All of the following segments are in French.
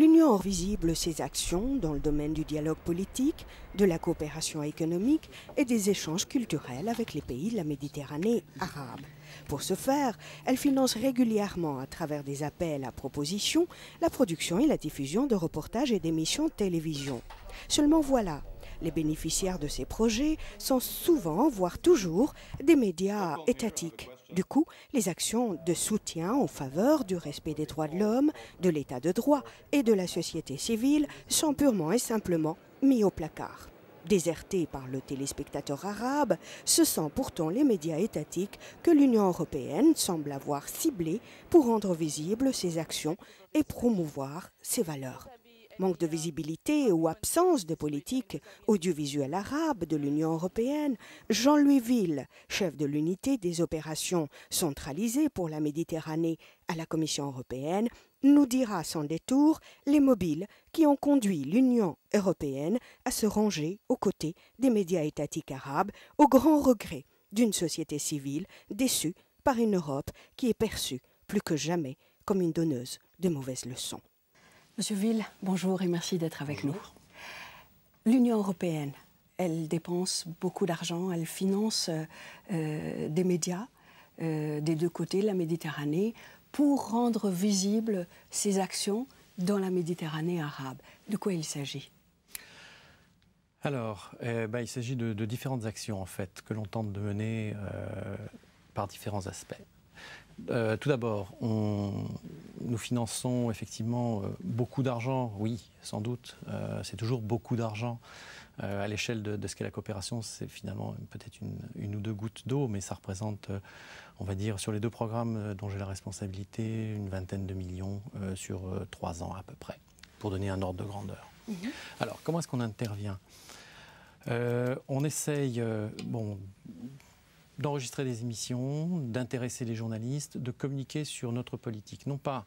L'Union rend visible ses actions dans le domaine du dialogue politique, de la coopération économique et des échanges culturels avec les pays de la Méditerranée arabe. Pour ce faire, elle finance régulièrement, à travers des appels à propositions, la production et la diffusion de reportages et d'émissions de télévision. Seulement voilà, les bénéficiaires de ces projets sont souvent, voire toujours, des médias étatiques. Du coup, les actions de soutien en faveur du respect des droits de l'homme, de l'état de droit et de la société civile sont purement et simplement mis au placard. Désertés par le téléspectateur arabe, ce sont pourtant les médias étatiques que l'Union européenne semble avoir ciblés pour rendre visibles ses actions et promouvoir ses valeurs. Manque de visibilité ou absence de politique audiovisuelle arabe de l'Union européenne, Jean-Louis Ville, chef de l'unité des opérations centralisées pour la Méditerranée à la Commission européenne, nous dira sans détour les mobiles qui ont conduit l'Union européenne à se ranger aux côtés des médias étatiques arabes, au grand regret d'une société civile déçue par une Europe qui est perçue plus que jamais comme une donneuse de mauvaises leçons. Monsieur Ville, bonjour et merci d'être avec nous. L'Union européenne, elle dépense beaucoup d'argent, elle finance des médias des deux côtés de la Méditerranée pour rendre visibles ses actions dans la Méditerranée arabe. De quoi il s'agit ? Alors, il s'agit de différentes actions en fait que l'on tente de mener par différents aspects. Tout d'abord, nous finançons effectivement beaucoup d'argent, oui, sans doute. C'est toujours beaucoup d'argent. À l'échelle de ce qu'est la coopération, c'est finalement peut-être une ou deux gouttes d'eau, mais ça représente, on va dire, sur les deux programmes dont j'ai la responsabilité, une vingtaine de millions sur 3 ans à peu près, pour donner un ordre de grandeur. Alors, comment est-ce qu'on intervient ? On essaye, d'enregistrer des émissions, d'intéresser les journalistes, de communiquer sur notre politique. Non pas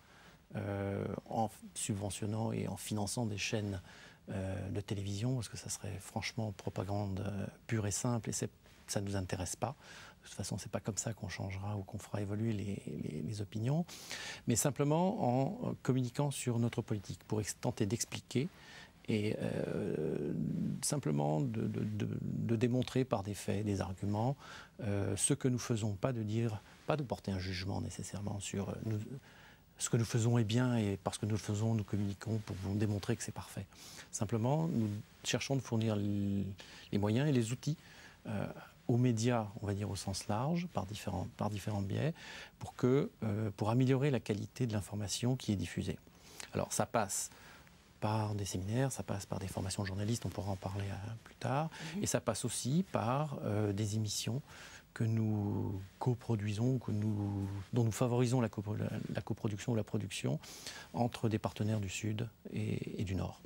en subventionnant et en finançant des chaînes de télévision, parce que ça serait franchement propagande pure et simple, et ça ne nous intéresse pas. De toute façon, ce n'est pas comme ça qu'on changera ou qu'on fera évoluer les opinions, mais simplement en communiquant sur notre politique, pour tenter d'expliquer et simplement de démontrer par des faits, des arguments, ce que nous faisons, pas de porter un jugement nécessairement sur ce que nous faisons est bien et parce que nous le faisons, nous communiquons pour vous démontrer que c'est parfait. Simplement, nous cherchons de fournir les moyens et les outils aux médias, on va dire au sens large, par différents biais, pour améliorer la qualité de l'information qui est diffusée. Alors ça passe par des séminaires, ça passe par des formations de journalistes, on pourra en parler plus tard, et ça passe aussi par des émissions que nous coproduisons, dont nous favorisons la coproduction ou la production entre des partenaires du Sud et du Nord.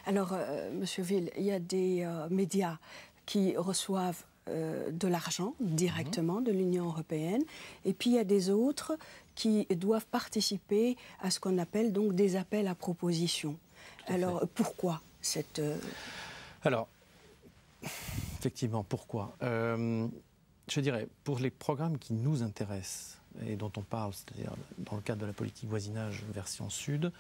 Alors, Monsieur Ville, il y a des médias qui reçoivent de l'argent directement de l'Union européenne, et puis il y a des autres qui doivent participer à ce qu'on appelle donc des appels à propositions. Alors, pourquoi cette... Alors, effectivement, pourquoi je dirais, pour les programmes qui nous intéressent et dont on parle, c'est-à-dire dans le cadre de la politique voisinage version sud,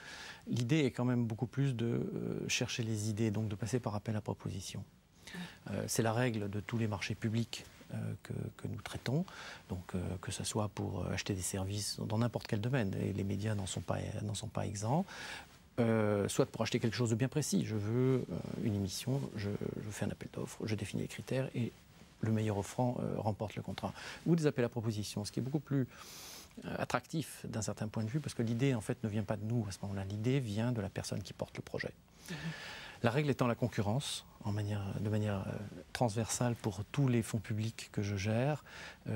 l'idée est quand même beaucoup plus de chercher les idées, donc de passer par appel à proposition. C'est la règle de tous les marchés publics que nous traitons, donc que ce soit pour acheter des services dans n'importe quel domaine, et les médias n'en sont pas exempts, soit pour acheter quelque chose de bien précis. Je veux une émission, je fais un appel d'offres, je définis les critères et le meilleur offrant remporte le contrat. Ou des appels à proposition, ce qui est beaucoup plus attractif d'un certain point de vue, parce que l'idée en fait ne vient pas de nous à ce moment-là, l'idée vient de la personne qui porte le projet. La règle étant la concurrence, de manière transversale pour tous les fonds publics que je gère,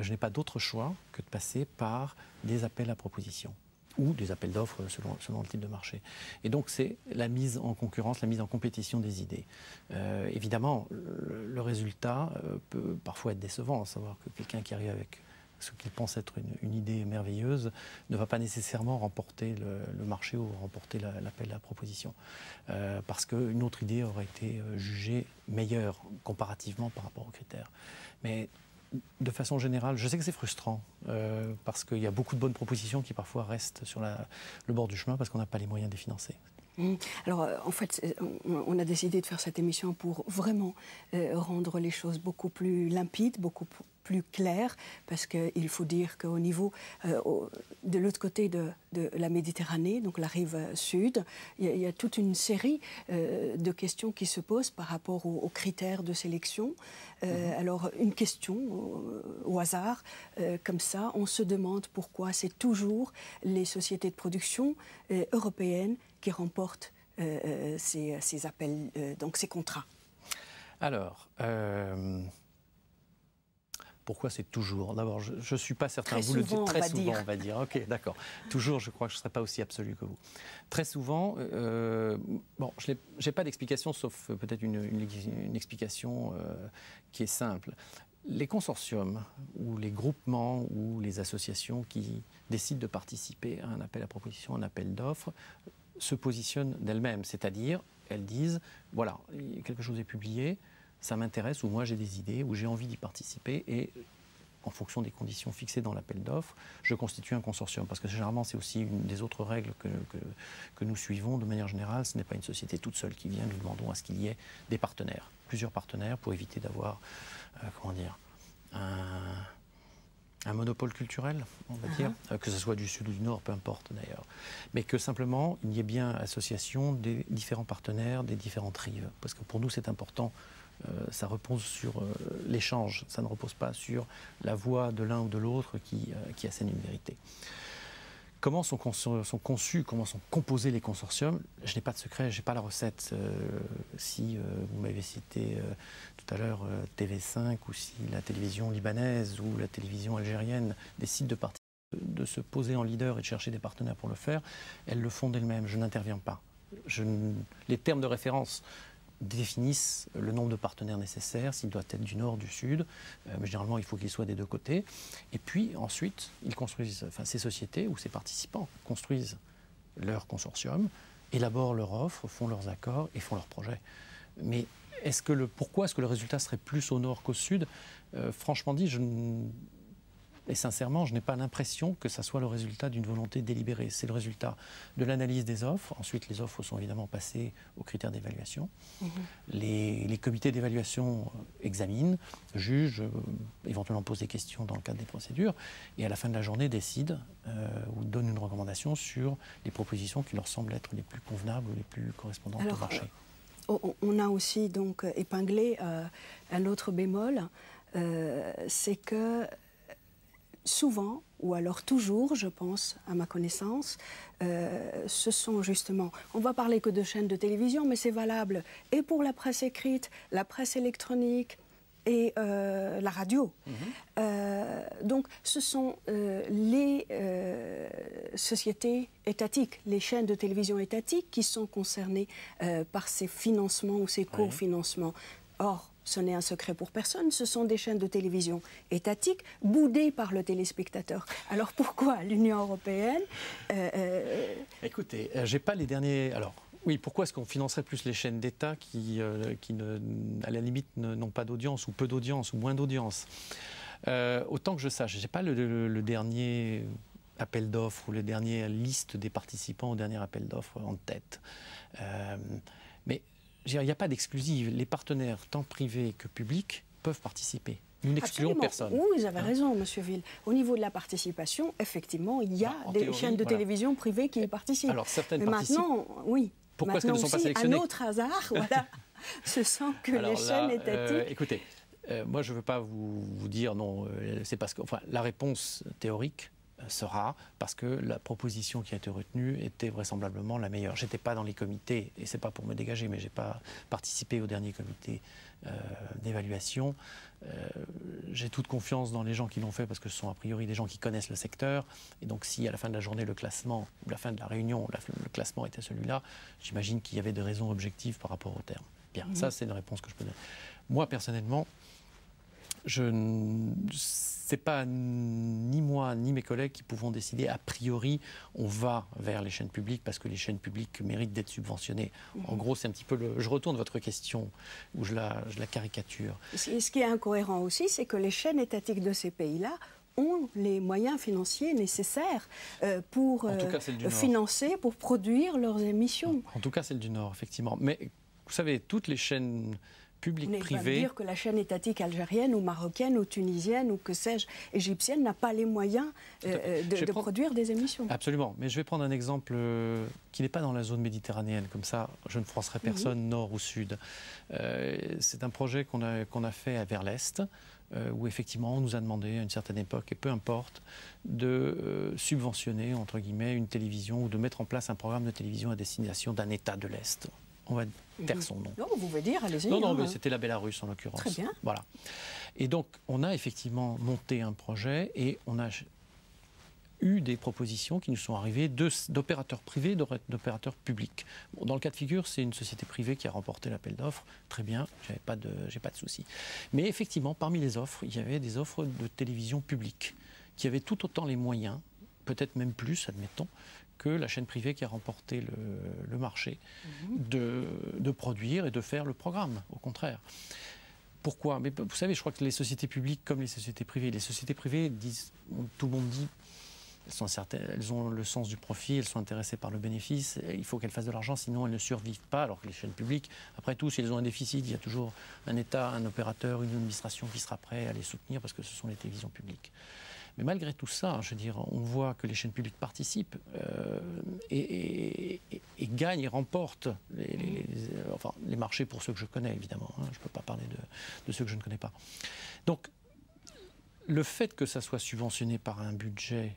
je n'ai pas d'autre choix que de passer par des appels à proposition ou des appels d'offres selon le type de marché. Et donc c'est la mise en concurrence, la mise en compétition des idées. Évidemment, le résultat peut parfois être décevant, à savoir que quelqu'un qui arrive avec ce qu'il pense être une idée merveilleuse ne va pas nécessairement remporter le marché ou remporter l'appel à la proposition. Parce qu'une autre idée aurait été jugée meilleure comparativement par rapport aux critères. Mais de façon générale, je sais que c'est frustrant parce qu'il y a beaucoup de bonnes propositions qui parfois restent sur le bord du chemin parce qu'on n'a pas les moyens de les financer. Alors, en fait, on a décidé de faire cette émission pour vraiment rendre les choses beaucoup plus limpides, beaucoup plus claires, parce qu'il faut dire qu'au niveau, de l'autre côté de la Méditerranée, donc la rive sud, il y a toute une série de questions qui se posent par rapport aux critères de sélection. Alors, une question au hasard, comme ça, on se demande pourquoi c'est toujours les sociétés de production européennes qui remportent ces appels, donc ces contrats. Alors, pourquoi c'est toujours? D'abord, je ne suis pas certain, très vous souvent, le dites très souvent, on va dire. Ok, d'accord. Toujours, je crois que je ne serai pas aussi absolu que vous. Très souvent, bon, je n'ai pas d'explication, sauf peut-être une explication qui est simple. Les consortiums ou les groupements ou les associations qui décident de participer à un appel à proposition, un appel d'offres, se positionnent d'elles-mêmes, c'est-à-dire elles disent, voilà, quelque chose est publié, ça m'intéresse, ou moi j'ai des idées, ou j'ai envie d'y participer, et en fonction des conditions fixées dans l'appel d'offres, je constitue un consortium. Parce que généralement, c'est aussi une des autres règles que nous suivons de manière générale. Ce n'est pas une société toute seule qui vient, nous demandons à ce qu'il y ait des partenaires, plusieurs partenaires, pour éviter d'avoir, comment dire, un monopole culturel, on va dire, que ce soit du sud ou du nord, peu importe d'ailleurs. Mais que simplement, il y ait bien association des différents partenaires, des différentes rives. Parce que pour nous, c'est important, ça repose sur l'échange, ça ne repose pas sur la voix de l'un ou de l'autre qui assène une vérité. Comment sont conçus, comment sont composés les consortiums? Je n'ai pas de secret, je n'ai pas la recette. Si vous m'avez cité tout à l'heure TV5, ou si la télévision libanaise ou la télévision algérienne décident de se poser en leader et de chercher des partenaires pour le faire, elles le font d'elles-mêmes, je n'interviens pas. Les termes de référence définissent le nombre de partenaires nécessaires, s'ils doivent être du nord, du sud, mais généralement il faut qu'ils soient des deux côtés. Et puis ensuite, ils construisent, enfin, ces sociétés ou ces participants construisent leur consortium, élaborent leur offre, font leurs accords et font leurs projets. Mais pourquoi est-ce que le résultat serait plus au nord qu'au sud? Franchement dit, et sincèrement, je n'ai pas l'impression que ça soit le résultat d'une volonté délibérée. C'est le résultat de l'analyse des offres. Ensuite, les offres sont évidemment passées aux critères d'évaluation. Les comités d'évaluation examinent, jugent, éventuellement posent des questions dans le cadre des procédures, et à la fin de la journée décident ou donnent une recommandation sur les propositions qui leur semblent être les plus convenables ou les plus correspondantes au marché. On a aussi donc épinglé un autre bémol, c'est que souvent, ou alors toujours, je pense, à ma connaissance, ce sont justement, on va parler que de chaînes de télévision, mais c'est valable et pour la presse écrite, la presse électronique et la radio. Donc ce sont les sociétés étatiques, les chaînes de télévision étatiques qui sont concernées par ces financements ou ces cofinancements. Or, ce n'est un secret pour personne, ce sont des chaînes de télévision étatiques boudées par le téléspectateur. Alors pourquoi l'Union européenne Écoutez, j'ai pas les derniers... Alors, oui, pourquoi est-ce qu'on financerait plus les chaînes d'État qui à la limite, n'ont pas d'audience, ou peu d'audience, ou moins d'audience? Autant que je sache, je n'ai pas le dernier appel d'offres ou la dernière liste des participants au dernier appel d'offres en tête. Mais il n'y a pas d'exclusive. Les partenaires, tant privés que publics, peuvent participer. Nous n'excluons personne. Oui, vous avez raison, Monsieur Ville. Au niveau de la participation, effectivement, il y a des chaînes de télévision privées qui y participent. Alors, certaines mais participent. Maintenant, oui. Pourquoi est-ce qu'elles ne sont pas sélectionnées? Un autre hasard, voilà, ce sont que les chaînes étatiques... écoutez, moi, je ne veux pas vous dire non, c'est parce que... Enfin, la réponse théorique sera parce que la proposition qui a été retenue était vraisemblablement la meilleure. Je n'étais pas dans les comités, et ce n'est pas pour me dégager, mais je n'ai pas participé au dernier comité d'évaluation. J'ai toute confiance dans les gens qui l'ont fait parce que ce sont a priori des gens qui connaissent le secteur. Et donc si à la fin de la journée, le classement, ou la fin de la réunion, le classement était celui-là, j'imagine qu'il y avait des raisons objectives par rapport au terme. Bien, ça c'est une réponse que je peux donner. Moi personnellement, c'est pas ni moi ni mes collègues qui pouvons décider a priori on va vers les chaînes publiques parce que les chaînes publiques méritent d'être subventionnées. En gros, c'est un petit peu je retourne votre question où je la caricature. Ce qui est incohérent aussi, c'est que les chaînes étatiques de ces pays-là ont les moyens financiers nécessaires pour financer, pour produire leurs émissions. En tout cas, celle du Nord, effectivement. Mais vous savez, toutes les chaînes publiques, privées... Vous dire que la chaîne étatique algérienne ou marocaine ou tunisienne ou que sais-je, égyptienne n'a pas les moyens de produire des émissions. Absolument. Mais je vais prendre un exemple qui n'est pas dans la zone méditerranéenne. Comme ça, je ne froisserai personne, nord ou sud. C'est un projet qu'on a fait vers l'Est, où effectivement on nous a demandé à une certaine époque, et peu importe, de subventionner, entre guillemets, une télévision ou de mettre en place un programme de télévision à destination d'un État de l'Est. On va taire son nom. Non, vous pouvez dire, allez-y. Non, mais c'était la Bélarus en l'occurrence. Très bien. Voilà. Et donc, on a effectivement monté un projet et on a eu des propositions qui nous sont arrivées d'opérateurs privés et d'opérateurs publics. Bon, dans le cas de figure, c'est une société privée qui a remporté l'appel d'offres. Très bien, j'ai pas de souci. Mais effectivement, parmi les offres, il y avait des offres de télévision publique qui avaient tout autant les moyens, peut-être même plus, admettons, que la chaîne privée qui a remporté le marché de produire et de faire le programme, au contraire. Pourquoi? Mais vous savez, je crois que les sociétés publiques comme les sociétés privées disent, tout le monde dit, elles ont le sens du profit, elles sont intéressées par le bénéfice, il faut qu'elles fassent de l'argent, sinon elles ne survivent pas, alors que les chaînes publiques, après tout, si elles ont un déficit, il y a toujours un État, un opérateur, une administration qui sera prêt à les soutenir parce que ce sont les télévisions publiques. Mais malgré tout ça, je veux dire, on voit que les chaînes publiques participent et gagnent et remportent les marchés pour ceux que je connais, évidemment. Hein, je ne peux pas parler de ceux que je ne connais pas. Donc, le fait que ça soit subventionné par un budget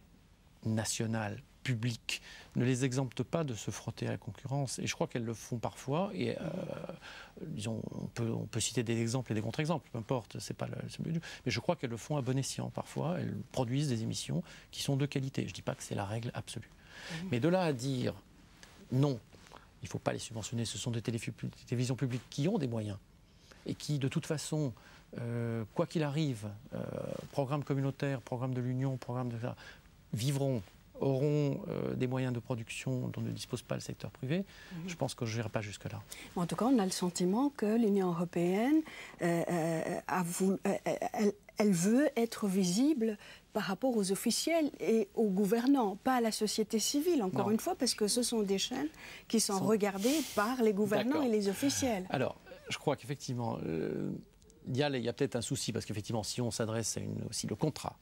national, public, ne les exempte pas de se frotter à la concurrence. Et je crois qu'elles le font parfois. Et disons, on peut citer des exemples et des contre-exemples, peu importe, c'est pas le but. Mais je crois qu'elles le font à bon escient parfois. Elles produisent des émissions qui sont de qualité. Je ne dis pas que c'est la règle absolue. Mais de là à dire non, il ne faut pas les subventionner, ce sont des télévisions publiques qui ont des moyens et qui, de toute façon, quoi qu'il arrive, programme communautaire, programme de l'Union, programme de ça, auront des moyens de production dont ne dispose pas le secteur privé, je pense que je n'irai pas jusque-là. En tout cas, on a le sentiment que l'Union européenne, elle veut être visible par rapport aux officiels et aux gouvernants, pas à la société civile, encore une fois, parce que ce sont des chaînes qui sont regardées par les gouvernants et les officiels. Alors, je crois qu'effectivement, il y a peut-être un souci, parce qu'effectivement, si on s'adresse à si le contrat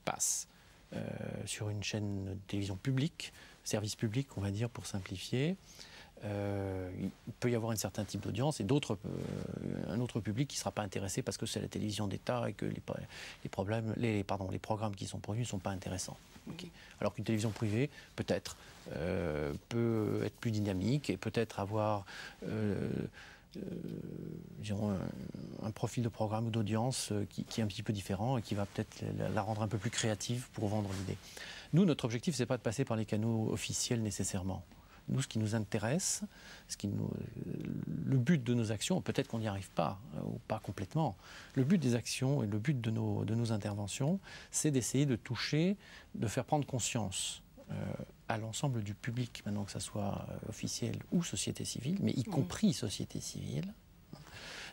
passe sur une chaîne de télévision publique, service public, on va dire, pour simplifier, il peut y avoir un certain type d'audience et un autre public qui ne sera pas intéressé parce que c'est la télévision d'État et que les programmes qui sont produits ne sont pas intéressants. Okay. Alors qu'une télévision privée, peut-être, peut être plus dynamique et peut-être avoir disons, un profil de programme ou d'audience qui est un petit peu différent et qui va peut-être la rendre un peu plus créative pour vendre l'idée. Nous, notre objectif, ce n'est pas de passer par les canaux officiels nécessairement. Nous, ce qui nous intéresse, le but de nos actions, peut-être qu'on n'y arrive pas, ou pas complètement, le but des actions et le but de nos interventions, c'est d'essayer de toucher, de faire prendre conscience à l'ensemble du public, maintenant que ce soit officiel ou société civile, mais y compris société civile,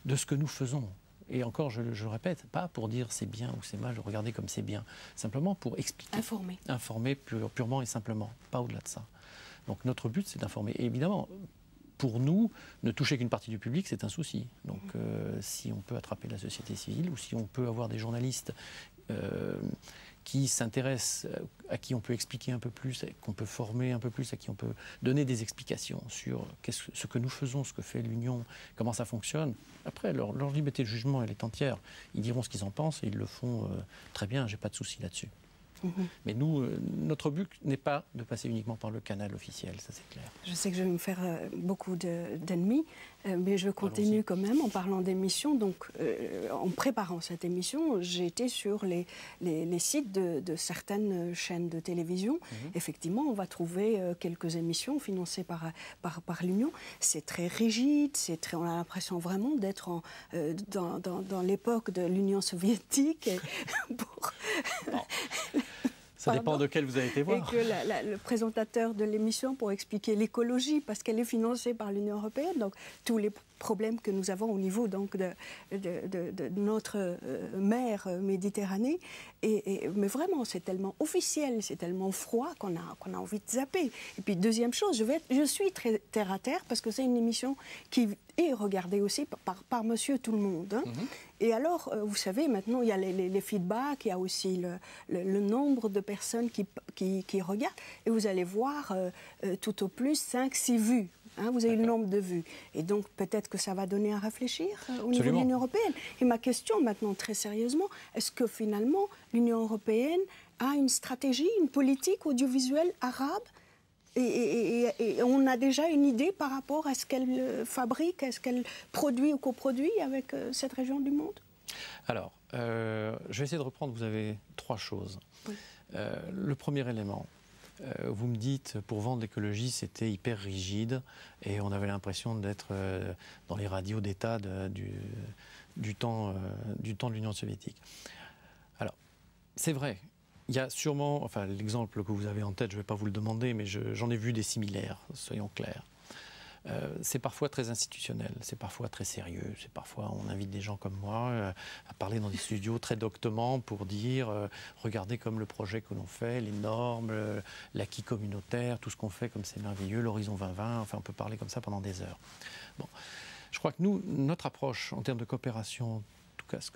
de ce que nous faisons. Et encore, je répète, pas pour dire c'est bien ou c'est mal, regardez comme c'est bien, simplement pour expliquer. Informer purement et simplement, pas au-delà de ça. Donc notre but, c'est d'informer. Et évidemment, pour nous, ne toucher qu'une partie du public, c'est un souci. Donc si on peut attraper la société civile ou si on peut avoir des journalistes qui s'intéressent, à qui on peut expliquer un peu plus, qu'on peut former un peu plus, à qui on peut donner des explications sur ce que nous faisons, ce que fait l'Union, comment ça fonctionne. Après, leur liberté de jugement, elle est entière. Ils diront ce qu'ils en pensent et ils le font très bien, j'ai pas de souci là-dessus. Mais nous, notre but n'est pas de passer uniquement par le canal officiel, ça c'est clair. Je sais que je vais me faire beaucoup d'ennemis, mais je continue quand même en parlant d'émissions. Donc, en préparant cette émission, j'ai été sur les sites de certaines chaînes de télévision. Effectivement, on va trouver quelques émissions financées par l'Union. C'est très rigide, on a l'impression vraiment d'être dans l'époque de l'Union soviétique. Ça dépend de quel vous avez été voir. Et que le présentateur de l'émission, pour expliquer l'écologie, parce qu'elle est financée par l'Union européenne, donc tous les problème que nous avons au niveau donc, de notre mer Méditerranée. Mais vraiment, c'est tellement officiel, c'est tellement froid qu'on a envie de zapper. Et puis, deuxième chose, je suis très terre à terre parce que c'est une émission qui est regardée aussi par monsieur tout le monde. Hein. Et alors, vous savez, maintenant, il y a les feedbacks, il y a aussi le nombre de personnes qui regardent. Et vous allez voir tout au plus 5-6 vues. Hein, vous avez le nombre de vues. Et donc, peut-être que ça va donner à réfléchir au niveau de l'Union européenne. Et ma question maintenant, très sérieusement, est-ce que finalement, l'Union européenne a une stratégie, une politique audiovisuelle arabe et on a déjà une idée par rapport à ce qu'elle fabrique, à ce qu'elle produit ou coproduit avec cette région du monde? Alors, je vais essayer de reprendre, vous avez 3 choses. Oui. Le premier élément, vous me dites, pour vendre l'écologie, c'était hyper rigide et on avait l'impression d'être dans les radios d'État du temps de l'Union soviétique. Alors, c'est vrai, il y a sûrement, enfin l'exemple que vous avez en tête, je ne vais pas vous le demander, mais j'en ai vu des similaires, soyons clairs. C'est parfois très institutionnel, c'est parfois très sérieux, c'est parfois on invite des gens comme moi à parler dans des studios très doctement pour dire regardez comme le projet que l'on fait, les normes, l'acquis communautaire, tout ce qu'on fait comme c'est merveilleux, l'horizon 2020, enfin on peut parler comme ça pendant des heures. Bon, je crois que nous, notre approche en termes de coopération, en tout cas ce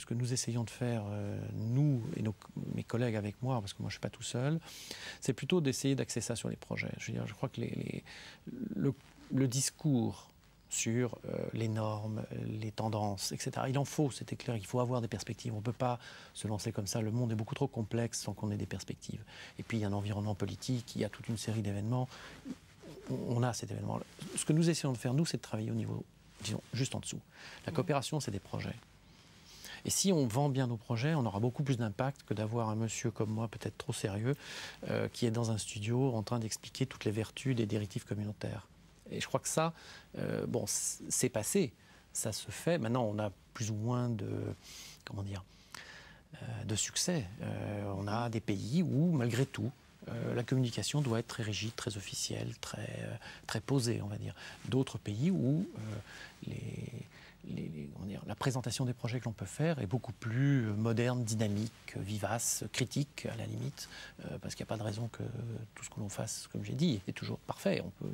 que nous essayons de faire, nous et mes collègues avec moi, parce que moi je ne suis pas tout seul, c'est plutôt d'essayer d'axer ça sur les projets. Je veux dire, je crois que le discours sur les normes, les tendances, etc. Il en faut, c'était clair, il faut avoir des perspectives. On ne peut pas se lancer comme ça. Le monde est beaucoup trop complexe sans qu'on ait des perspectives. Et puis il y a un environnement politique, il y a toute une série d'événements. On a cet événement. Ce que nous essayons de faire, nous, c'est de travailler au niveau, disons, juste en dessous. La coopération, c'est des projets. Et si on vend bien nos projets, on aura beaucoup plus d'impact que d'avoir un monsieur comme moi, peut-être trop sérieux, qui est dans un studio en train d'expliquer toutes les vertus des directives communautaires. Et je crois que ça, bon, c'est passé, ça se fait. Maintenant, on a plus ou moins de, comment dire, de succès. On a des pays où, malgré tout, la communication doit être très rigide, très officielle, très posée, on va dire. D'autres pays où la présentation des projets que l'on peut faire est beaucoup plus moderne, dynamique, vivace, critique à la limite, parce qu'il n'y a pas de raison que tout ce que l'on fasse, comme j'ai dit, est toujours parfait. On peut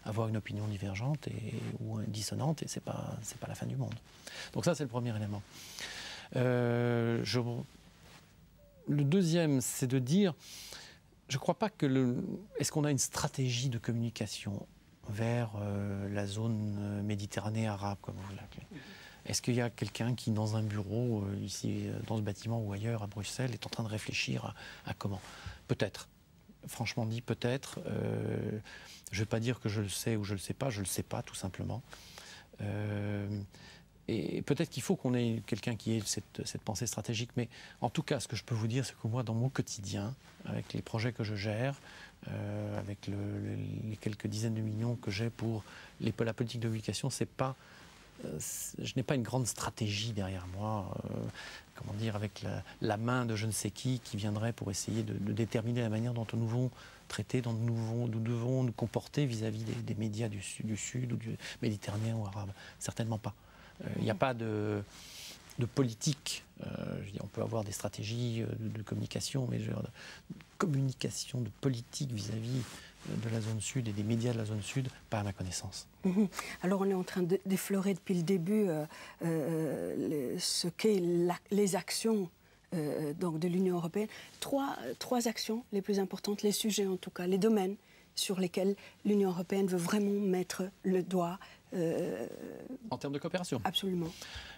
avoir une opinion divergente ou dissonante et c'est pas la fin du monde. Donc ça, c'est le premier élément. Le deuxième, c'est de dire, je ne crois pas que est-ce qu'on a une stratégie de communication vers la zone Méditerranée arabe, comme vous l'appelez. Est-ce qu'il y a quelqu'un qui, dans un bureau, ici, dans ce bâtiment ou ailleurs, à Bruxelles, est en train de réfléchir à comment? Peut-être. Franchement dit, peut-être. Je ne vais pas dire que je le sais ou je ne le sais pas, tout simplement. Et peut-être qu'il faut qu'on ait quelqu'un qui ait cette pensée stratégique, mais en tout cas, ce que je peux vous dire, c'est que moi, dans mon quotidien, avec les projets que je gère, avec les quelques dizaines de millions que j'ai pour la politique de communication, je n'ai pas une grande stratégie derrière moi, comment dire, avec la main de je ne sais qui viendrait pour essayer de déterminer la manière dont nous devons traiter, dont nous devons nous comporter vis-à-vis des médias du Sud ou du méditerranéen ou arabe. Certainement pas. Il n'y a pas de politique. Je dis, on peut avoir des stratégies de communication, mais de communication, de politique vis-à-vis de la zone sud et des médias de la zone sud, pas à ma connaissance. Alors on est en train d'effleurer depuis le début ce qu'est les actions donc de l'Union européenne. Trois actions les plus importantes, les sujets en tout cas, les domaines sur lesquels l'Union européenne veut vraiment mettre le doigt. En termes de coopération? Absolument.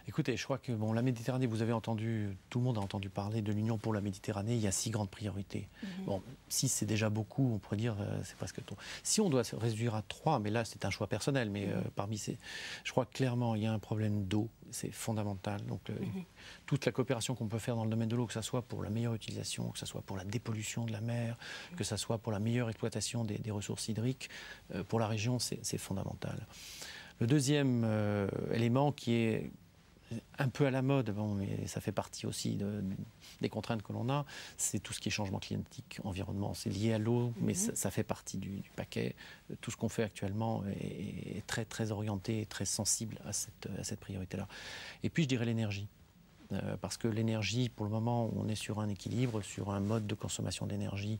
Écoutez, je crois que la Méditerranée, tout le monde a entendu parler de l'Union pour la Méditerranée, il y a 6 grandes priorités. Bon, 6 c'est déjà beaucoup, on pourrait dire, c'est presque trop. Si on doit se réduire à 3, mais là c'est un choix personnel, mais parmi ces... Je crois que clairement il y a un problème d'eau, c'est fondamental. Donc toute la coopération qu'on peut faire dans le domaine de l'eau, que ce soit pour la meilleure utilisation, que ce soit pour la dépollution de la mer, que ce soit pour la meilleure exploitation des ressources hydriques, pour la région, c'est fondamental. Le deuxième élément qui est un peu à la mode, bon, mais ça fait partie aussi des contraintes que l'on a, c'est tout ce qui est changement climatique, environnement. C'est lié à l'eau, mais ça fait partie du paquet. Tout ce qu'on fait actuellement est très, très orienté et très sensible à cette priorité-là. Et puis, je dirais l'énergie. Parce que l'énergie, pour le moment, on est sur un équilibre, sur un mode de consommation d'énergie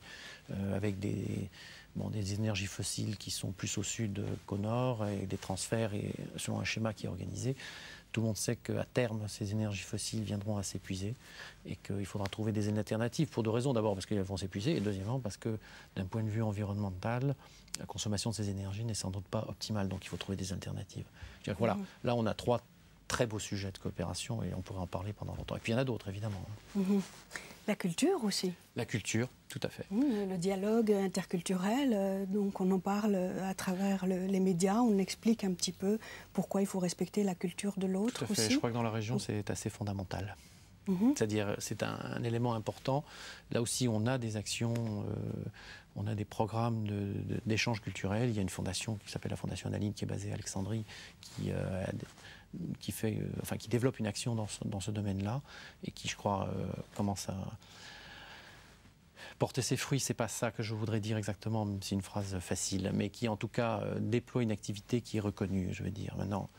avec des énergies fossiles qui sont plus au sud qu'au nord, et des transferts et selon un schéma qui est organisé. Tout le monde sait qu'à terme, ces énergies fossiles viendront à s'épuiser et qu'il faudra trouver des alternatives pour deux raisons. D'abord parce qu'elles vont s'épuiser et deuxièmement parce que d'un point de vue environnemental, la consommation de ces énergies n'est sans doute pas optimale. Donc il faut trouver des alternatives. Je veux dire que, voilà, là on a 3 très beaux sujets de coopération et on pourrait en parler pendant longtemps. Et puis il y en a d'autres évidemment. La culture aussi. La culture, tout à fait. Le dialogue interculturel, donc on en parle à travers les médias, on explique un petit peu pourquoi il faut respecter la culture de l'autre aussi. Tout à fait, je crois que dans la région c'est assez fondamental. C'est-à-dire c'est un élément important. Là aussi on a des actions, on a des programmes d'échange culturel. Il y a une fondation qui s'appelle la Fondation Naline qui est basée à Alexandrie qui développe une action dans ce domaine-là et qui, je crois, commence à porter ses fruits. C'est pas ça que je voudrais dire exactement, même si c'est une phrase facile, mais qui, en tout cas, déploie une activité qui est reconnue, je veux dire. Maintenant,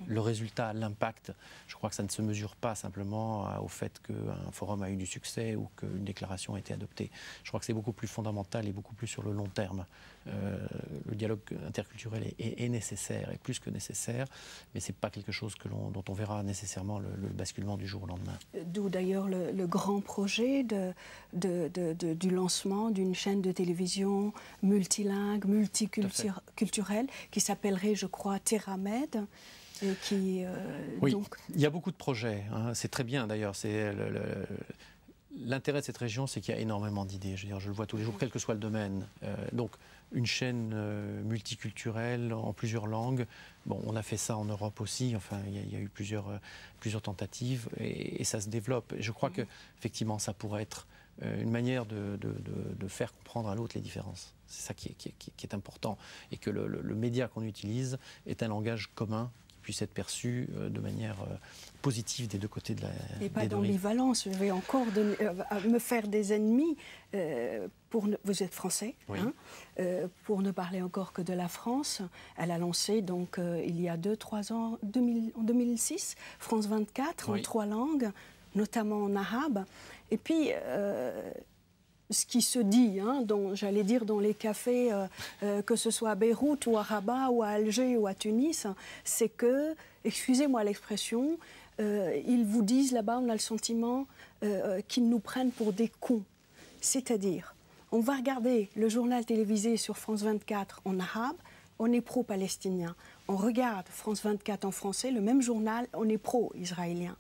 le résultat, l'impact, je crois que ça ne se mesure pas simplement au fait qu'un forum a eu du succès ou qu'une déclaration a été adoptée. Je crois que c'est beaucoup plus fondamental et beaucoup plus sur le long terme. Le dialogue interculturel est nécessaire, et plus que nécessaire, mais ce n'est pas quelque chose dont on verra nécessairement le basculement du jour au lendemain. D'où d'ailleurs le grand projet du lancement d'une chaîne de télévision multilingue, multiculturelle, qui s'appellerait, je crois, TerraMed. Oui, donc... il y a beaucoup de projets, hein. C'est très bien d'ailleurs. L'intérêt de cette région, c'est qu'il y a énormément d'idées. Je le vois tous les jours, quel que soit le domaine. Donc, une chaîne multiculturelle en plusieurs langues. Bon, on a fait ça en Europe aussi. Enfin, il y a eu plusieurs tentatives et ça se développe. Et je crois que effectivement, ça pourrait être une manière de faire comprendre à l'autre les différences. C'est ça qui est important. Et que le média qu'on utilise est un langage commun puisse être perçu de manière positive des deux côtés de la rive. Et pas d'ambivalence. Je vais encore me faire des ennemis. Vous êtes français, oui. Pour ne parler encore que de la France. Elle a lancé donc il y a 2-3 ans, en 2006, France 24 en 3 langues, notamment en arabe. Et puis ce qui se dit, j'allais dire dans les cafés, que ce soit à Beyrouth ou à Rabat ou à Alger ou à Tunis, c'est que, excusez-moi l'expression, ils vous disent là-bas, on a le sentiment qu'ils nous prennent pour des cons. C'est-à-dire, on va regarder le journal télévisé sur France 24 en arabe, on est pro-palestinien. On regarde France 24 en français, le même journal, on est pro-israélien.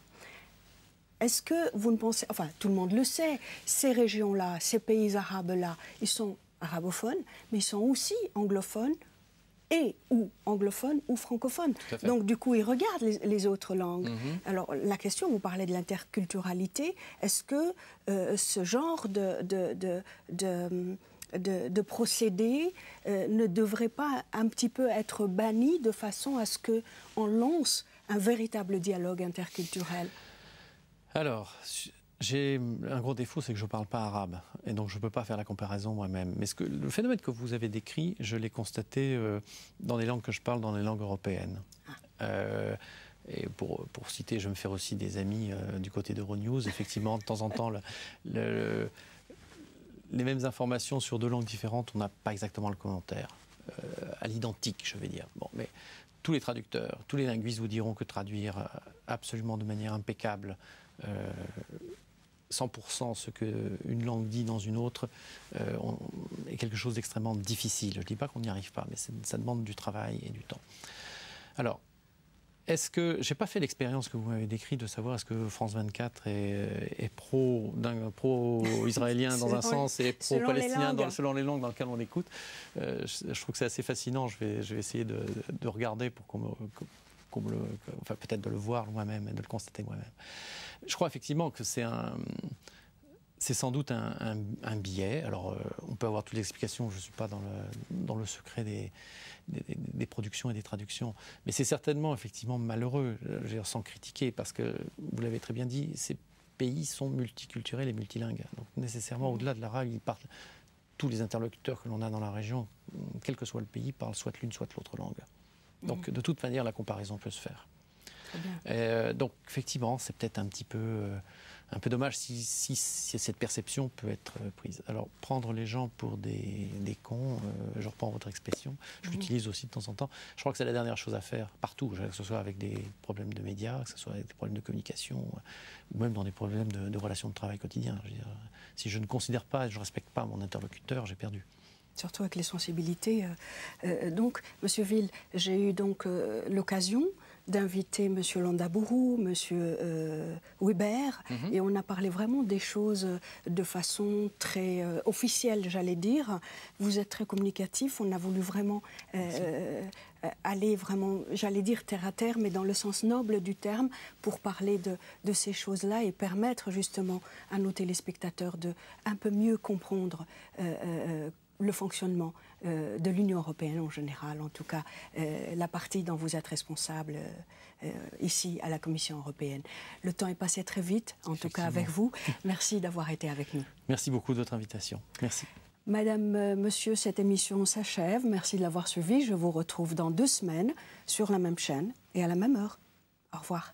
Est-ce que vous ne pensez... Enfin, tout le monde le sait, ces régions-là, ces pays arabes-là, ils sont arabophones, mais ils sont aussi anglophones ou anglophones ou francophones. Donc, du coup, ils regardent les autres langues. Alors, la question, vous parlez de l'interculturalité, est-ce que ce genre de procédé ne devrait pas un petit peu être banni de façon à ce qu'on lance un véritable dialogue interculturel ? Alors, j'ai un gros défaut, c'est que je ne parle pas arabe, et donc je ne peux pas faire la comparaison moi-même. Mais le phénomène que vous avez décrit, je l'ai constaté dans les langues que je parle, dans les langues européennes. Et pour citer, je me fais aussi des amis du côté d'Euronews. Effectivement, de temps en temps, les mêmes informations sur 2 langues différentes, on n'a pas exactement le commentaire. À l'identique, je vais dire. Bon, mais tous les traducteurs, tous les linguistes vous diront que traduire absolument de manière impeccable 100% ce qu'une langue dit dans une autre est quelque chose d'extrêmement difficile. Je ne dis pas qu'on n'y arrive pas, mais ça demande du travail et du temps. Alors, est-ce que... Je n'ai pas fait l'expérience que vous m'avez décrite de savoir est-ce que France 24 est pro-israélien dans un sens et pro-palestinien selon les langues dans lesquelles on écoute. Je trouve que c'est assez fascinant. Je vais essayer de regarder pour enfin, peut-être de le voir moi-même et de le constater moi-même. Je crois effectivement que c'est c'est sans doute un biais. Alors, on peut avoir toutes les explications, je ne suis pas dans le secret des productions et des traductions, mais c'est certainement effectivement malheureux, je veux dire, sans critiquer, parce que, vous l'avez très bien dit, ces pays sont multiculturels et multilingues. Donc nécessairement, au-delà de l'arabe, ils parlent, tous les interlocuteurs que l'on a dans la région, quel que soit le pays, parlent soit l'une, soit l'autre langue. Donc de toute manière, la comparaison peut se faire. Donc effectivement, c'est peut-être un peu dommage si cette perception peut être prise. Alors prendre les gens pour des cons, je reprends votre expression, je l'utilise aussi de temps en temps, je crois que c'est la dernière chose à faire partout, que ce soit avec des problèmes de médias, que ce soit avec des problèmes de communication, ou même dans des problèmes de relations de travail quotidien. Je veux dire, si je ne considère pas et je ne respecte pas mon interlocuteur, j'ai perdu. Surtout avec les sensibilités. Donc, Monsieur Ville, j'ai eu donc l'occasion d'inviter M. Landaburu, M. Weber, et on a parlé vraiment des choses de façon très officielle, j'allais dire. Vous êtes très communicatif, on a voulu vraiment aller vraiment, j'allais dire terre à terre, mais dans le sens noble du terme, pour parler de ces choses-là et permettre justement à nos téléspectateurs de un peu mieux comprendre le fonctionnement de l'Union européenne en général, en tout cas la partie dont vous êtes responsable ici à la Commission européenne. Le temps est passé très vite, en tout cas avec vous. Merci d'avoir été avec nous. Merci beaucoup de votre invitation. Merci. Madame, Monsieur, cette émission s'achève. Merci de l'avoir suivie. Je vous retrouve dans 2 semaines sur la même chaîne et à la même heure. Au revoir.